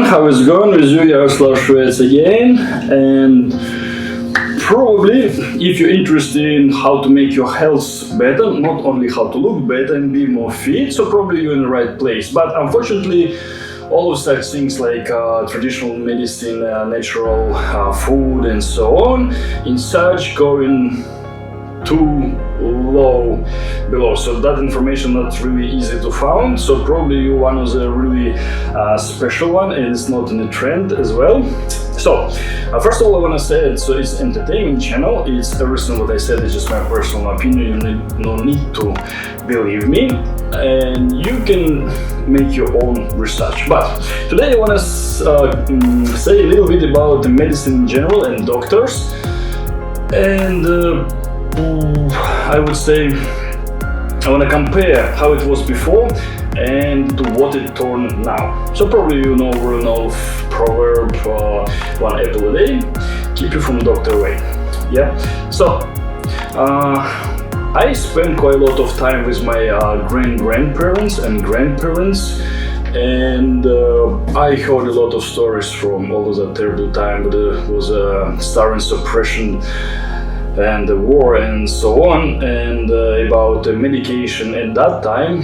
how is it going with you, Yaroslav Shvets again, and probably if you're interested in how to make your health better, not only how to look better and be more fit, so probably you're in the right place. But unfortunately, all of such things like traditional medicine, natural food and so on, in such going too low below, so that information not really easy to find. So probably you one of the really special one, and it's not in the trend as well. So first of all, I want to say it, so it's entertainment channel. It's everything what I said is just my personal opinion. You no need to believe me, and you can make your own research. But today I want to say a little bit about the medicine in general and doctors, and I would say I want to compare how it was before and to what it turned now. So probably you know proverb, one apple a day keep you from doctor away. Yeah. So I spent quite a lot of time with my grandparents and grandparents, and I heard a lot of stories from all of that terrible time. There was a Stalin's suppression and the war and so on, and about the medication at that time.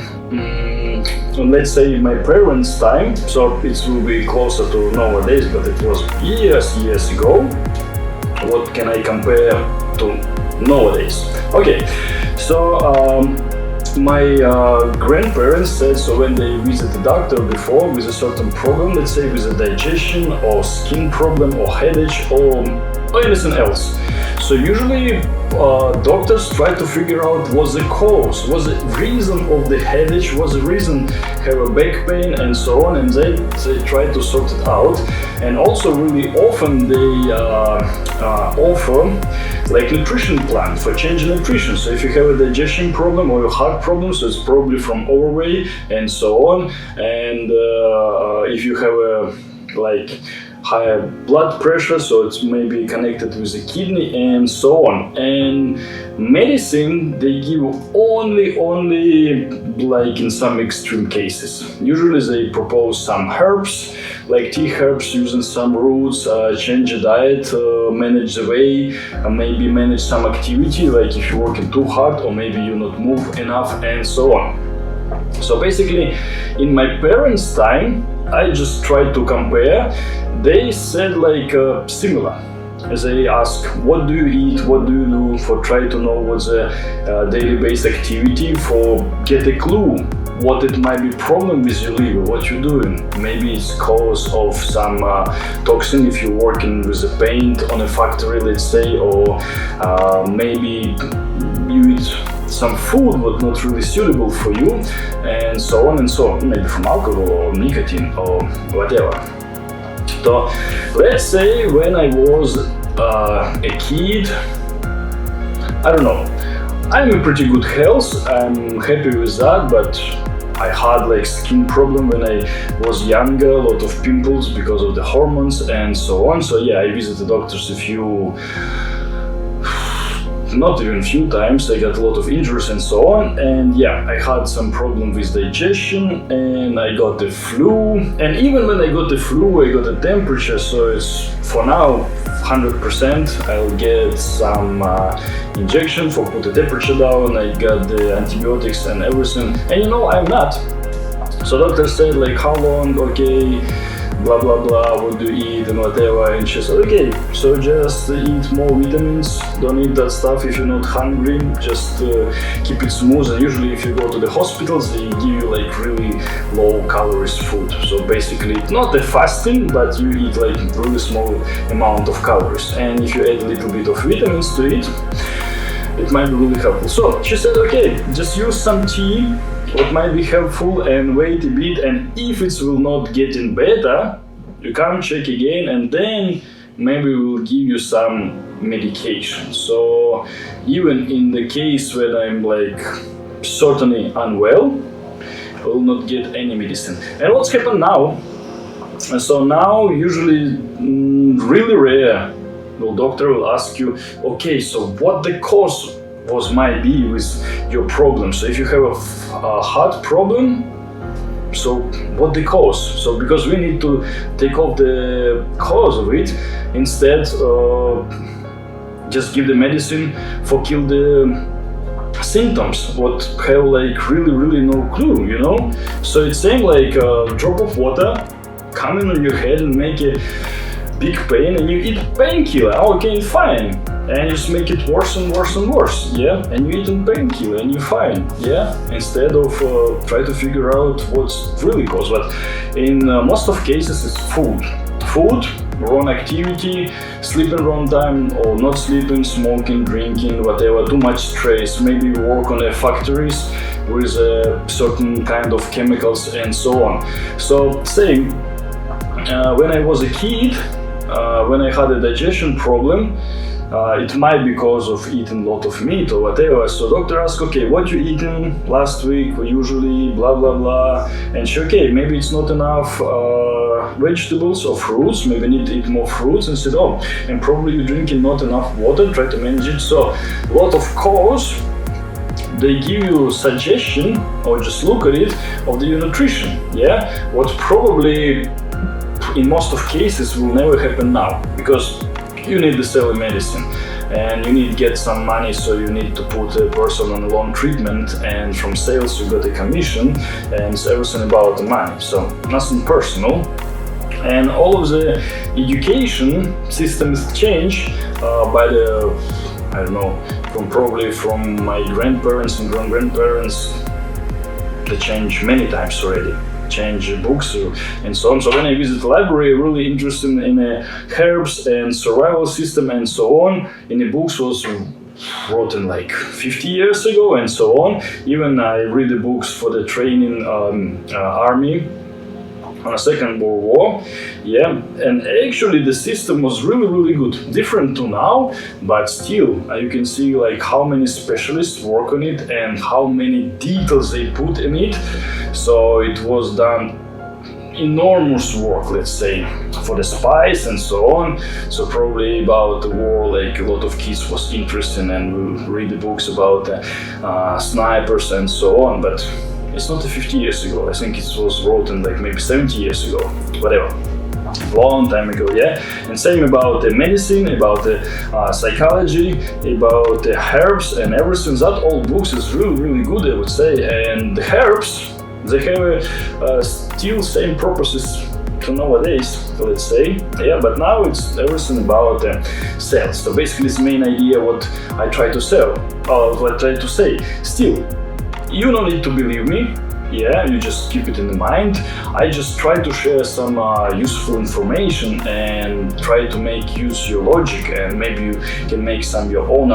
Let's say my parents' time, so it will be closer to nowadays, but it was years ago. What can I compare to nowadays? Okay, so my grandparents said, so when they visit the doctor before with a certain problem, let's say with a digestion or skin problem or headache or anything else, so usually doctors try to figure out what's the cause, what's the reason of the headache, what's the reason have a back pain and so on, and they try to sort it out. And also really often they offer like nutrition plan for changing nutrition. So if you have a digestion problem or a heart problem, so it's probably from overweight and so on. And if you have a like higher blood pressure, so it's maybe connected with the kidney and so on. And medicine they give only like in some extreme cases. Usually they propose some herbs, like tea herbs, using some roots, change the diet, manage the weight, maybe manage some activity, like if you're working too hard or maybe you not move enough and so on. So basically in my parents' time, I just tried to compare. They said like similar. As they ask, what do you eat, what do you do, for try to know what's a daily based activity, for get a clue what it might be problem with your liver, what you're doing. Maybe it's cause of some toxin if you're working with a paint on a factory, let's say, or maybe you eat some food but not really suitable for you, and so on and so on, maybe from alcohol or nicotine or whatever. So let's say when I was a kid, I don't know, I'm in pretty good health, I'm happy with that, but I had like skin problem when I was younger, a lot of pimples because of the hormones and so on. So yeah, I visited doctors not even a few times. I got a lot of injuries and so on, and yeah, I had some problem with digestion, and I got the flu. And even when I got the flu, I got a temperature, so it's for now 100%. I'll get some injection for put the temperature down. I got the antibiotics and everything, and I'm not. So doctor said like, how long? Okay, blah blah blah, what do you eat and whatever, and she said okay, so just eat more vitamins, don't eat that stuff if you're not hungry, just keep it smooth. And usually if you go to the hospitals, they give you like really low calories food, so basically it's not a fasting, but you eat like really small amount of calories, and if you add a little bit of vitamins to it might be really helpful. So she said okay, just use some tea, what might be helpful, and wait a bit, and if it will not getting better, you come check again, and then maybe we'll give you some medication. So even in the case when I'm like certainly unwell, I will not get any medicine. And what's happened now? So now usually really rare, the doctor will ask you, okay, so what the cause might be with your problem. So if you have a heart problem, so what the cause? So because we need to take off the cause of it, instead just give the medicine for kill the symptoms what have like really no clue, you know. So it's same like a drop of water coming on your head and make a big pain, and you eat painkiller. Okay, fine. And you just make it worse and worse and worse, yeah? And you eat a painkiller and you're fine, yeah? Instead of try to figure out what's really caused. But in most of cases it's food. Food, wrong activity, sleeping wrong time or not sleeping, smoking, drinking, whatever, too much stress, maybe work on the factories with certain kind of chemicals and so on. So same, when I was a kid, when I had a digestion problem, it might be because of eating a lot of meat or whatever. So doctor asked, okay, what you eating last week usually, blah blah blah, and she, okay, maybe it's not enough vegetables or fruits, maybe need to eat more fruits, and said, oh, and probably you're drinking not enough water, try to manage it. So a lot of cause, they give you suggestion or just look at it of the nutrition, yeah, what probably in most of cases will never happen now, because you need to sell medicine and you need to get some money, so you need to put a person on a long treatment, and from sales you got a commission, and it's everything about the money, so nothing personal. And all of the education systems change by the, I don't know, from my grandparents and grandparents, they changed many times already. Change books and so on. So when I visit the library, really interested in herbs and survival system and so on. In the books was written like 50 years ago and so on. Even I read the books for the training army on the Second World War, yeah, and actually the system was really good, different to now, but still you can see like how many specialists work on it and how many details they put in it. So it was done enormous work, let's say, for the spies and so on. So probably about the war, like a lot of kids was interested and will read the books about snipers and so on, but it's not 50 years ago. I think it was written like maybe 70 years ago, whatever, long time ago, yeah. And same about the medicine, about the psychology, about the herbs and everything. That old books is really good, I would say. And the herbs, they have still same purposes to nowadays, let's say, yeah. But now it's everything about sales. So basically, it's main idea what I try to sell, or what I try to say. Still, you don't need to believe me, yeah, you just keep it in the mind. I just try to share some useful information and try to make use your logic, and maybe you can make some your own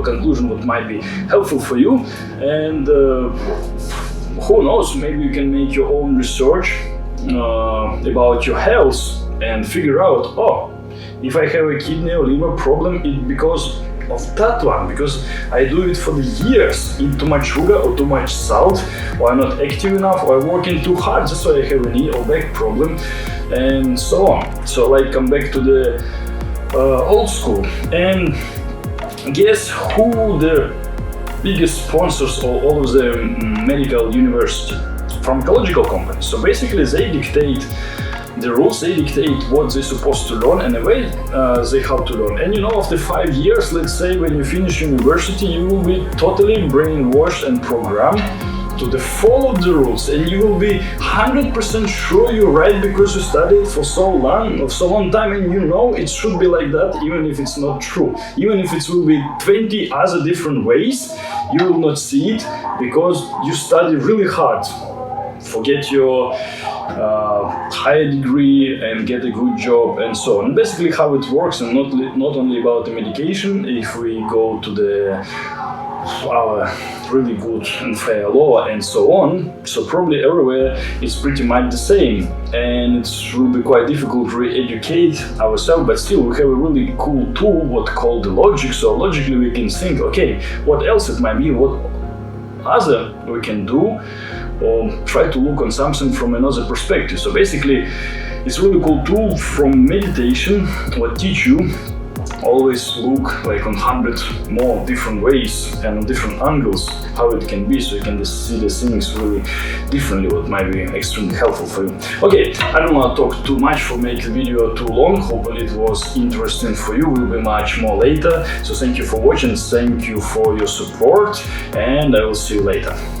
conclusion what might be helpful for you. And who knows, maybe you can make your own research about your health and figure out, oh, if I have a kidney or liver problem, it's because of that one, because I do it for the years, eat too much sugar or too much salt, or I'm not active enough, or I'm working too hard, that's why I have a knee or back problem, and so on. So like come back to the old school, and guess who the biggest sponsors of all of the medical university? Pharmacological companies. So basically they dictate the rules, they dictate what they're supposed to learn and the way they have to learn. And you know, after 5 years, let's say, when you finish university, you will be totally brainwashed and programmed to follow the rules, and you will be 100% sure you're right because you studied for so long time, and you know it should be like that, even if it's not true. Even if it will be 20 other different ways, you will not see it because you study really hard. Forget your higher degree and get a good job and so on. Basically how it works, and not only about the medication. If we go to the really good and fair law and so on, so probably everywhere it's pretty much the same, and it will be quite difficult to re-educate ourselves, but still we have a really cool tool what called the logic. So logically we can think, okay, what else it might be, what other we can do, or try to look on something from another perspective. So basically it's a really cool tool from meditation what teach you always look like on 100 more different ways and on different angles how it can be, so you can just see the things really differently, what might be extremely helpful for you. Okay, I don't want to talk too much for make the video too long. Hopefully it was interesting for you. Will be much more later. So thank you for watching, thank you for your support, and I will see you later.